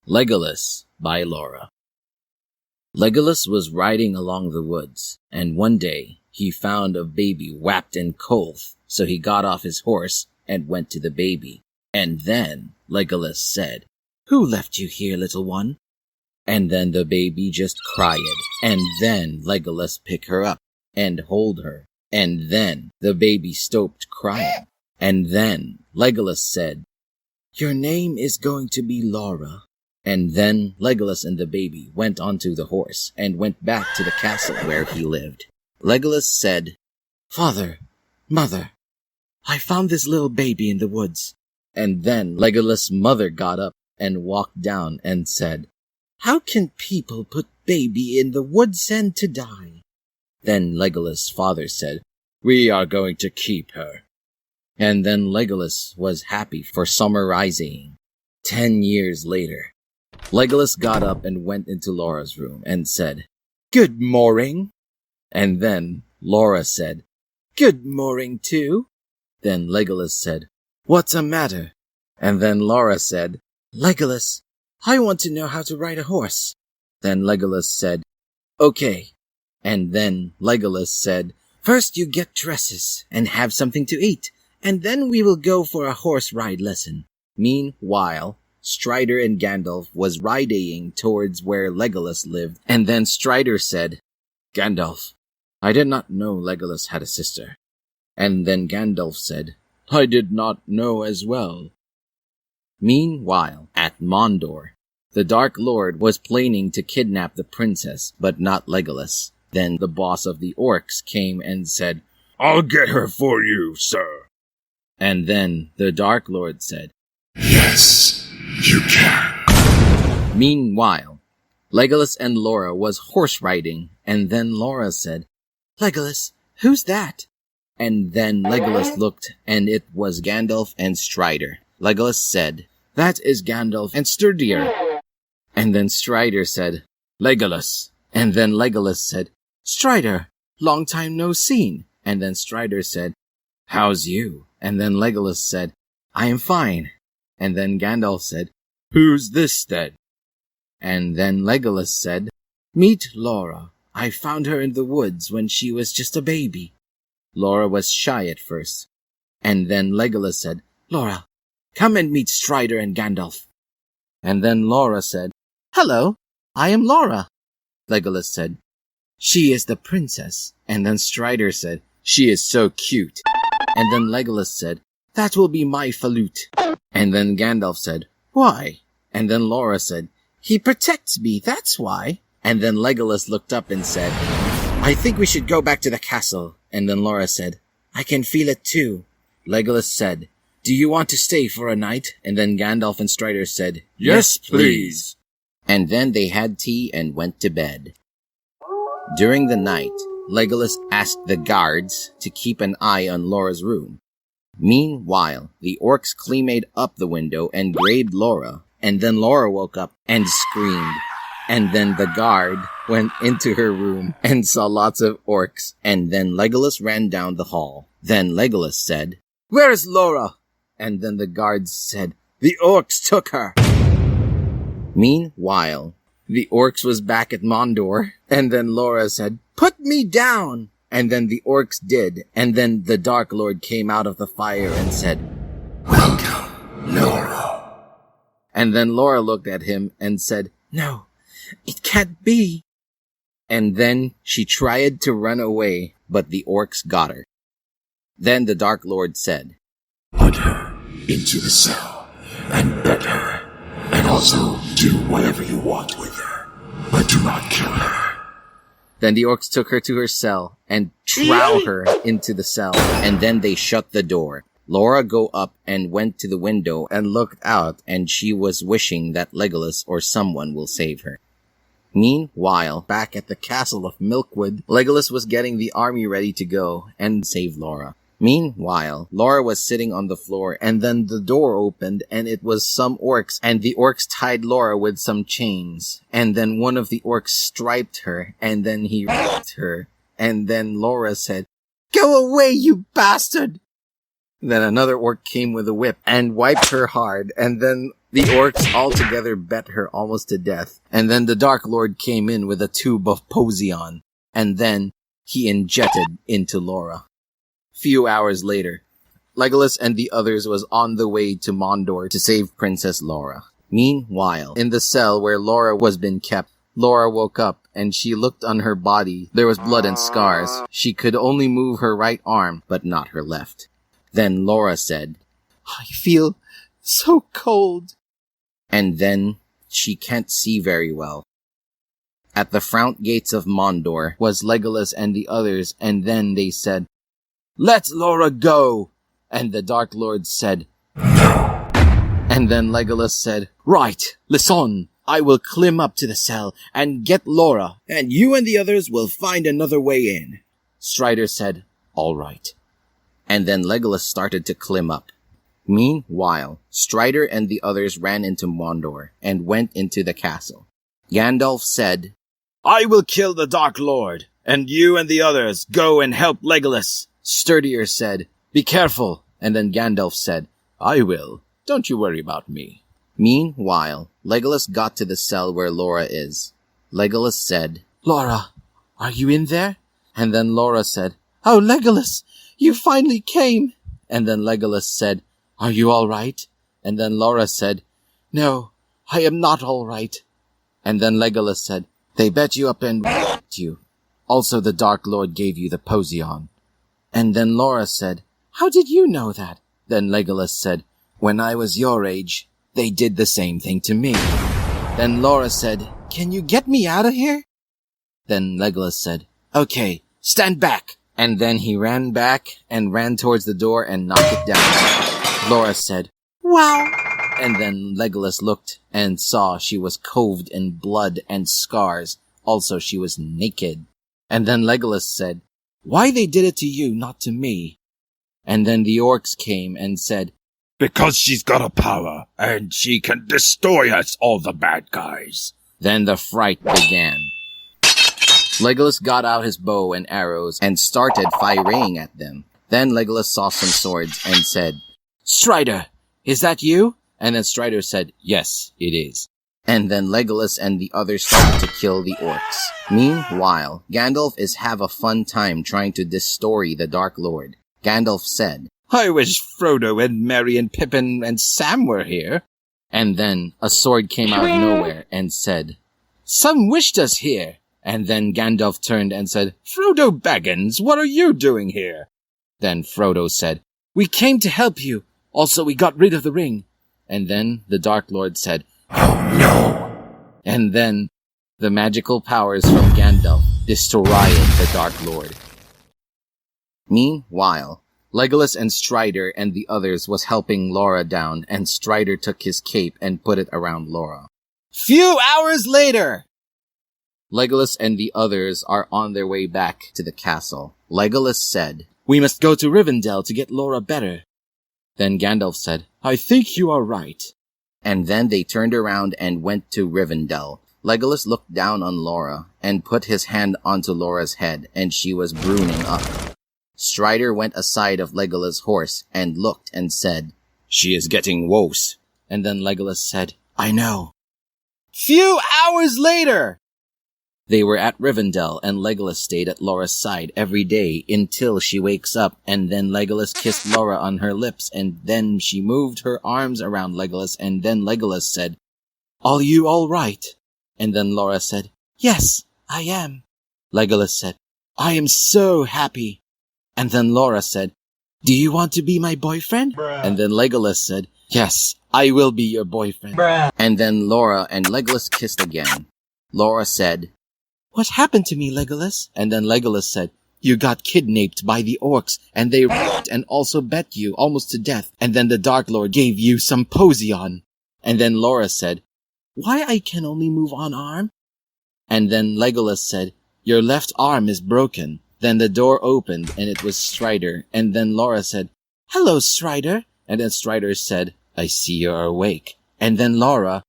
Legolas by Laura. Legolas was riding along the woods, and one day he found a baby wrapped in coals, so he got off his horse and went to the baby. And then Legolas said, "Who left you here, little one?" And then the baby just cried, and then Legolas picked her up and hold her, and then the baby stopped crying. And then Legolas said, "Your name is going to be Laura." And then Legolas and the baby went onto the horse and went back to the castle where he lived. Legolas said, "Father, Mother, I found this little baby in the woods." And then Legolas' mother got up and walked down and said, "How can people put baby in the woods and to die?" Then Legolas' father said, "We are going to keep her." And then Legolas was happy for summarizing. 10 years later, Legolas got up and went into Laura's room and said, "Good morning." And then Laura said, "Good morning too." Then Legolas said, "What's the matter?" And then Laura said, "Legolas, I want to know how to ride a horse." Then Legolas said, "Okay." And then Legolas said, "First you get dresses and have something to eat, and then we will go for a horse ride lesson." Meanwhile, Strider and Gandalf was riding towards where Legolas lived, and then Strider said, "Gandalf, I did not know Legolas had a sister." And then Gandalf said, "I did not know as well." Meanwhile, at Mondor, the Dark Lord was planning to kidnap the princess, but not Legolas. Then the boss of the orcs came and said, "I'll get her for you, sir." And then the Dark Lord said, "Yes, you can." Meanwhile, Legolas and Laura was horse riding, and then Laura said, "Legolas, who's that?" And then Legolas looked, and it was Gandalf and Strider. Legolas said, "That is Gandalf and Sturdier." And then Strider said, "Legolas." And then Legolas said, "Strider, long time no seen." And then Strider said, "How's you?" And then Legolas said, "I am fine." And then Gandalf said, "Who's this then?" And then Legolas said, "Meet Laura. I found her in the woods when she was just a baby." Laura was shy at first. And then Legolas said, "Laura, come and meet Strider and Gandalf." And then Laura said, "Hello, I am Laura." Legolas said, "She is the princess." And then Strider said, "She is so cute." And then Legolas said, "That will be my flute." And then Gandalf said, "Why?" And then Laura said, "He protects me, that's why." And then Legolas looked up and said, "I think we should go back to the castle." And then Laura said, "I can feel it too." Legolas said, "Do you want to stay for a night?" And then Gandalf and Strider said, "Yes, please." And then they had tea and went to bed. During the night, Legolas asked the guards to keep an eye on Laura's room. Meanwhile, the orcs climate up the window and grabbed Laura, and then Laura woke up and screamed. And then the guard went into her room and saw lots of orcs, and then Legolas ran down the hall. Then Legolas said, "Where is Laura?" And then the guards said, "The orcs took her." Meanwhile, the orcs was back at Mondor, and then Laura said, "Put me down!" And then the orcs did, and then the Dark Lord came out of the fire and said, "Welcome, Laura." And then Laura looked at him and said, "No, it can't be." And then she tried to run away, but the orcs got her. Then the Dark Lord said, "Put her into the cell and bed her, and also do whatever you want with her, but do not kill her." Then the orcs took her to her cell and trowed her into the cell, and then they shut the door. Laura go up and went to the window and looked out, and she was wishing that Legolas or someone will save her. Meanwhile, back at the castle of Milkwood, Legolas was getting the army ready to go and save Laura. Meanwhile, Laura was sitting on the floor, and then the door opened, and it was some orcs, and the orcs tied Laura with some chains. And then one of the orcs striped her, and then he raped her. And then Laura said, "Go away, you bastard!" Then another orc came with a whip and wiped her hard, and then The orcs altogether bet her almost to death, and then the Dark Lord came in with a tube of potion, and then he injected into Laura. Few hours later, Legolas and the others was on the way to Mondor to save Princess Laura. Meanwhile, in the cell where Laura was being kept, Laura woke up and she looked on her body. There was blood and scars. She could only move her right arm, but not her left. Then Laura said, "I feel so cold." And then she can't see very well. At the front gates of Mondor was Legolas and the others, and then they said, "Let Laura go!" And the Dark Lord said, No. and then Legolas said, "Right, listen, I will climb up to the cell and get Laura, and you and the others will find another way in." Strider said, "All right." And then Legolas started to climb up. Meanwhile, Strider and the others ran into Mondor and went into the castle. Gandalf said, "I will kill the Dark Lord, and you and the others go and help Legolas." Sturdier said, "Be careful." And then Gandalf said, "I will. Don't you worry about me." Meanwhile, Legolas got to the cell where Laura is. Legolas said, "Laura, are you in there?" And then Laura said, "Oh, Legolas, you finally came." And then Legolas said, "Are you all right?" And then Laura said, "No, I am not all right." And then Legolas said, "They bet you up and you. Also the Dark Lord gave you the potion." And then Laura said, "How did you know that?" Then Legolas said, "When I was your age, they did the same thing to me." Then Laura said, "Can you get me out of here?" Then Legolas said, "Okay, stand back." And then he ran back and ran towards the door and knocked it down. Laura said, "Wow." And then Legolas looked and saw she was covered in blood and scars. Also, she was naked. And then Legolas said, "Why they did it to you, not to me?" And then the orcs came and said, Because she's got a power, and she can destroy us, all the bad guys. Then the fright began. Legolas got out his bow and arrows and started firing at them. Then Legolas saw some swords and said, "Strider, is that you?" And then Strider said, "Yes, it is." And then Legolas and the others started to kill the orcs. Meanwhile, Gandalf is have a fun time trying to destroy the Dark Lord. Gandalf said, "I wish Frodo and Merry and Pippin and Sam were here." And then a sword came out of nowhere and said, "Some wished us here." And then Gandalf turned and said, "Frodo Baggins, what are you doing here?" Then Frodo said, "We came to help you. Also, we got rid of the ring." And then the Dark Lord said, Oh no! and then the magical powers from Gandalf destroyed the Dark Lord. Meanwhile, Legolas and Strider and the others was helping Laura down, and Strider took his cape and put it around Laura. Few hours later! Legolas and the others are on their way back to the castle. Legolas said, "We must go to Rivendell to get Laura better." Then Gandalf said, "I think you are right." And then they turned around and went to Rivendell. Legolas looked down on Laura and put his hand onto Laura's head, and she was bruising up. Strider went aside of Legolas' horse and looked and said, "She is getting worse." And then Legolas said, "I know." Few hours later! They were at Rivendell, and Legolas stayed at Laura's side every day until she wakes up, and then Legolas kissed Laura on her lips, and then she moved her arms around Legolas, and then Legolas said, "Are you all right?" And then Laura said, "Yes, I am." Legolas said, "I am so happy." And then Laura said, "Do you want to be my boyfriend?" Bruh. And then Legolas said, "Yes, I will be your boyfriend." Bruh. And then Laura and Legolas kissed again. Laura said, "What happened to me, Legolas?" And then Legolas said, "You got kidnapped by the orcs, and they raped and also bet you almost to death. And then the Dark Lord gave you some potion." And then Laura said, "Why I can only move one arm?" And then Legolas said, "Your left arm is broken." Then the door opened, and it was Strider. And then Laura said, "Hello, Strider." And then Strider said, "I see you're awake." And then Laura,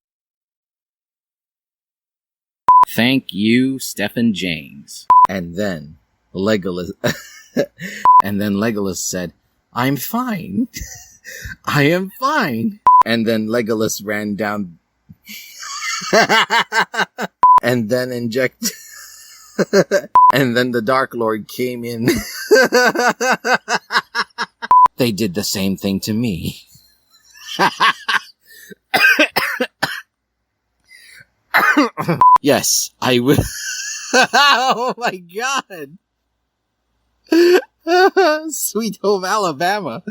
"Thank you, Stephen James." And then Legolas, and then Legolas said, "I'm fine." "I am fine." And then Legolas ran down and then and then the Dark Lord came in. They did the same thing to me. Yes, I will. Oh my god. Sweet Home Alabama.